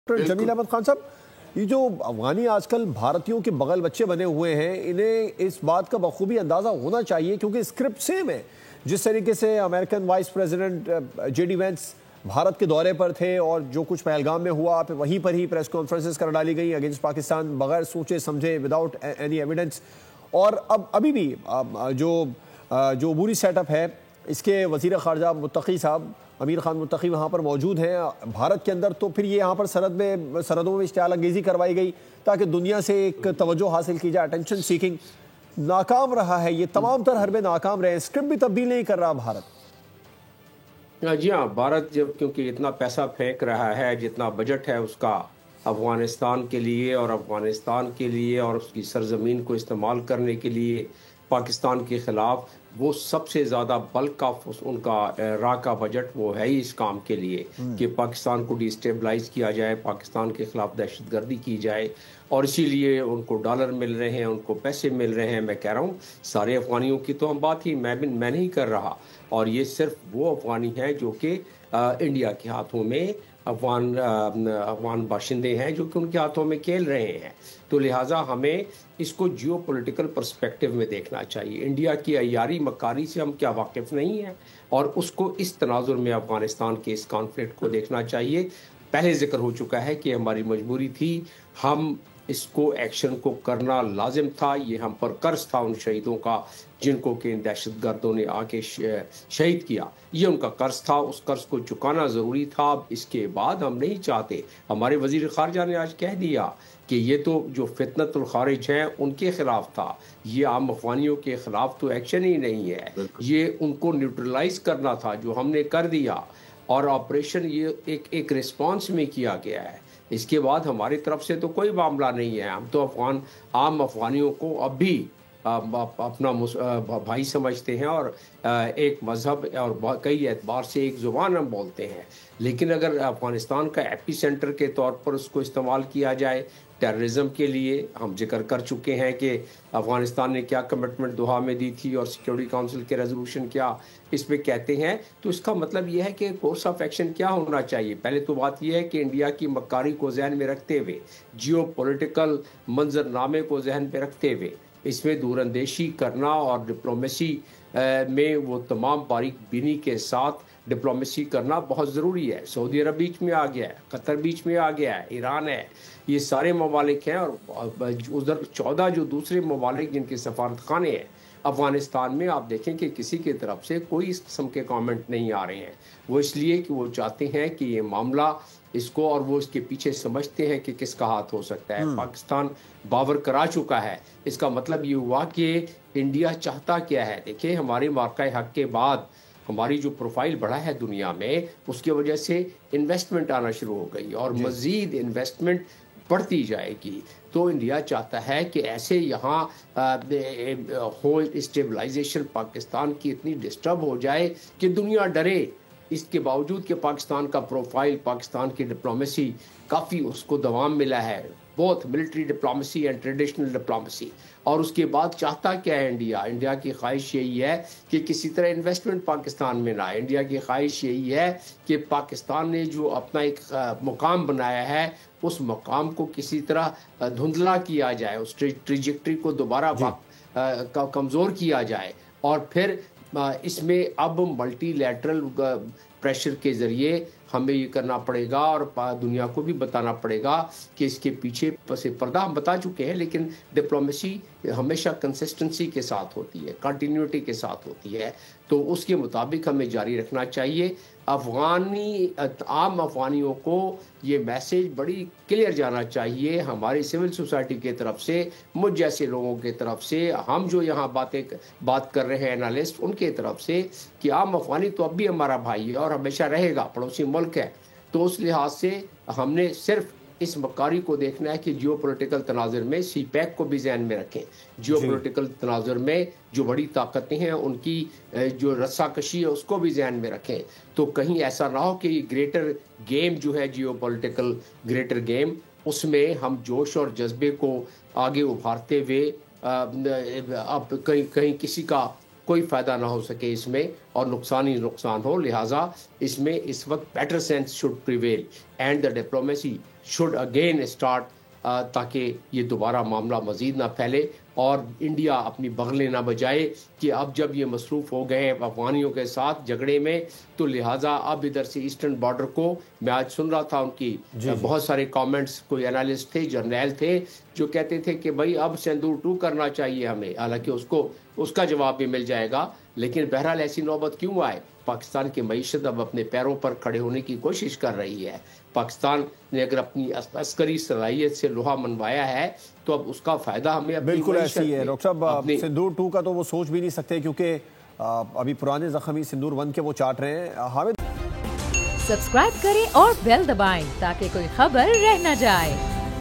Doctor Jameel Ahmad Khan साहब, ये जो अफगानी आजकल भारतीयों के बगल बच्चे बने हुए हैं, इन्हें इस बात का बखूबी अंदाजा होना चाहिए क्योंकि स्क्रिप्ट सेम है। जिस तरीके से American vice president JD Vance Bharat के दौरे पर थे और जो कुछ पहलगाम में हुआ वहीं पर ही प्रेस कॉन्फ्रेंसेस कर डाली गई अगेंस्ट पाकिस्तान बगैर सोचे समझे, विदाउट एनी एविडेंस। और अब अभी भी जो अबूरी सेटअप है, इसके वज़ीर ख़ारजा मुत्तकी साहब अमीर खान मुत्तकी वहाँ पर मौजूद हैं भारत के अंदर। तो फिर ये यहाँ पर सरहदों में इश्तिआल अंगेज़ी करवाई गई ताकि दुनिया से एक तवज्जो हासिल की जाए, अटेंशन सीकिंग। नाकाम रहा है, ये तमाम तर हरबे नाकाम रहे, स्क्रिप्ट भी तब्दील नहीं कर रहा भारत। जी हाँ, भारत जब क्योंकि इतना पैसा फेंक रहा है, जितना बजट है उसका अफ़गानिस्तान के लिए और अफ़गानिस्तान के लिए और उसकी सरजमीन को इस्तेमाल करने के लिए पाकिस्तान के ख़िलाफ़, वो सबसे ज़्यादा बल्क ऑफ उनका रा का बजट वो है ही इस काम के लिए कि पाकिस्तान को डिस्टेबलाइज किया जाए, पाकिस्तान के ख़िलाफ़ दहशतगर्दी की जाए। और इसीलिए उनको डॉलर मिल रहे हैं, उनको पैसे मिल रहे हैं। मैं कह रहा हूँ सारे अफ़गानियों की तो हम बात ही मैं नहीं कर रहा, और ये सिर्फ वो अफ़गानी हैं जो कि इंडिया के हाथों में अफगान बाशिंदे हैं जो कि उनके हाथों में खेल रहे हैं। तो लिहाजा हमें इसको जियो पॉलिटिकल पर्सपेक्टिव में देखना चाहिए। इंडिया की अय्यारी मकारी से हम क्या वाकिफ़ नहीं हैं, और उसको इस तनाजुर में अफगानिस्तान के इस कॉन्फ्लिक्ट को देखना चाहिए। पहले जिक्र हो चुका है कि हमारी मजबूरी थी, हम इसको एक्शन को करना लाजिम था। ये हम पर कर्ज था उन शहीदों का जिनको कि इन दहशतगर्दों ने आके शहीद किया। ये उनका कर्ज था, उस कर्ज को चुकाना ज़रूरी था। इसके बाद हम नहीं चाहते, हमारे वज़ीर ख़ारजा ने आज कह दिया कि ये तो जो फितनतुल खारिज हैं उनके ख़िलाफ़ था, ये आम अफ़गानियों के ख़िलाफ़ तो एक्शन ही नहीं है। ये उनको न्यूट्रलाइज़ करना था, जो हमने कर दिया, और ऑपरेशन ये एक रिस्पॉन्स में किया गया है। इसके बाद हमारी तरफ से तो कोई मामला नहीं है। हम तो आम अफ़गानियों को अब भी अपना भाई समझते हैं, और एक मज़हब और कई एतबार से एक ज़ुबान हम बोलते हैं। लेकिन अगर अफ़गानिस्तान का एपी सेंटर के तौर पर उसको इस्तेमाल किया जाए टेररिज्म के लिए, हम जिक्र कर चुके हैं कि अफ़गानिस्तान ने क्या कमिटमेंट दोहा में दी थी और सिक्योरिटी काउंसिल के रेजोल्यूशन क्या इसमें कहते हैं, तो इसका मतलब यह है कि कोर्स ऑफ एक्शन क्या होना चाहिए। पहले तो बात यह है कि इंडिया की मक्कारी को जहन में रखते हुए, जियो पॉलिटिकल मंजरनामे को जहन में रखते हुए, इसमें दूरअंदेशी करना और डिप्लोमेसी में वो तमाम बारीक बीनी के साथ डिप्लोमेसी करना बहुत ज़रूरी है। सऊदी अरब बीच में आ गया है, कतर बीच में आ गया है, ईरान है, ये सारे ममालिक हैं। और उधर 14 जो दूसरे ममालिक जिनके सफारत खाने हैं अफ़गानिस्तान में, आप देखें कि किसी की तरफ से कोई इस किस्म के कमेंट नहीं आ रहे हैं। वो इसलिए कि वो चाहते हैं कि ये मामला इसको, और वो इसके पीछे समझते हैं कि किसका हाथ हो सकता है। पाकिस्तान बावर करा चुका है। इसका मतलब ये हुआ कि इंडिया चाहता क्या है। देखिए, हमारे मार्का हक के बाद हमारी जो प्रोफाइल बढ़ा है दुनिया में, उसकी वजह से इन्वेस्टमेंट आना शुरू हो गई और मज़ीद इन्वेस्टमेंट बढ़ती जाएगी। तो इंडिया चाहता है कि ऐसे यहाँ हो स्टेबलाइजेशन पाकिस्तान की इतनी डिस्टर्ब हो जाए कि दुनिया डरे। इसके बावजूद कि पाकिस्तान का प्रोफाइल, पाकिस्तान की डिप्लोमेसी काफ़ी उसको दवाम मिला है, both military diplomacy and traditional diplomacy. और उसके बाद चाहता क्या है इंडिया की ख्वाहिश यही है कि किसी तरह इन्वेस्टमेंट पाकिस्तान में ना आए। इंडिया की ख्वाहिश यही है कि पाकिस्तान ने जो अपना एक मुकाम बनाया है, उस मुकाम को किसी तरह धुंधला किया जाए, उस ट्रिजेक्टरी को दोबारा कमज़ोर किया जाए। और फिर इसमें अब मल्टीलैटरल प्रेशर के ज़रिए हमें ये करना पड़ेगा और दुनिया को भी बताना पड़ेगा कि इसके पीछे से पर्दा हम बता चुके हैं, लेकिन डिप्लोमेसी हमेशा कंसिस्टेंसी के साथ होती है, कंटिन्यूटी के साथ होती है। तो उसके मुताबिक हमें जारी रखना चाहिए। आम अफ़गानियों को ये मैसेज बड़ी क्लियर जाना चाहिए, हमारी सिविल सोसाइटी की तरफ से, मुझ जैसे लोगों की तरफ से, हम जो यहाँ बात कर रहे हैं एनालिस्ट, उनके तरफ से, कि आम अफ़गानी तो अब भी हमारा भाई है और हमेशा रहेगा, पड़ोसी मुल्क है। तो उस लिहाज से हमने सिर्फ इस मक्कारी को देखना है कि जियो पॉलिटिकल तनाजुर में सीपैक को भी जहन में रखें। जियो पॉलिटिकल तनाजुर में जो बड़ी ताकतें हैं उनकी जो रस्साकशी है उसको भी जहन में रखें। तो कहीं ऐसा ना हो कि ग्रेटर गेम जो है जियो पॉलिटिकल ग्रेटर गेम, उसमें हम जोश और जज्बे को आगे उभारते हुए अब कहीं किसी का कोई फ़ायदा ना हो सके इसमें, और नुकसान ही नुकसान हो। लिहाजा इसमें इस वक्त better sense should prevail and the diplomacy should again start, ताकि ये दोबारा मामला मज़ीद ना फैले और इंडिया अपनी बगलें ना बजाए कि अब जब ये मसरूफ़ हो गए हैं अफगानियों के साथ झगड़े में, तो लिहाजा अब इधर से ईस्टर्न बॉर्डर को, मैं आज सुन रहा था उनकी बहुत सारे कमेंट्स, कोई एनालिस्ट थे, जर्नैल थे जो कहते थे कि भाई अब सिंदूर 2 करना चाहिए हमें, हालांकि उसका जवाब भी मिल जाएगा। लेकिन बहरहाल ऐसी नौबत क्यों आए? पाकिस्तान की मईशत अब अपने पैरों पर खड़े होने की कोशिश कर रही है। पाकिस्तान ने अगर अपनी अस्करी सलाहियत से लोहा मनवाया है तो अब उसका फायदा हमें बिल्कुल ऐसी है। डॉक्टर साहब, सिंदूर 2 का तो वो सोच भी नहीं सकते क्योंकि अभी पुराने जख्मी सिंदूर 1 के वो चाट रहे हैं। हामिद, सब्सक्राइब करें और बेल दबाएं ताकि कोई खबर रह न जाए।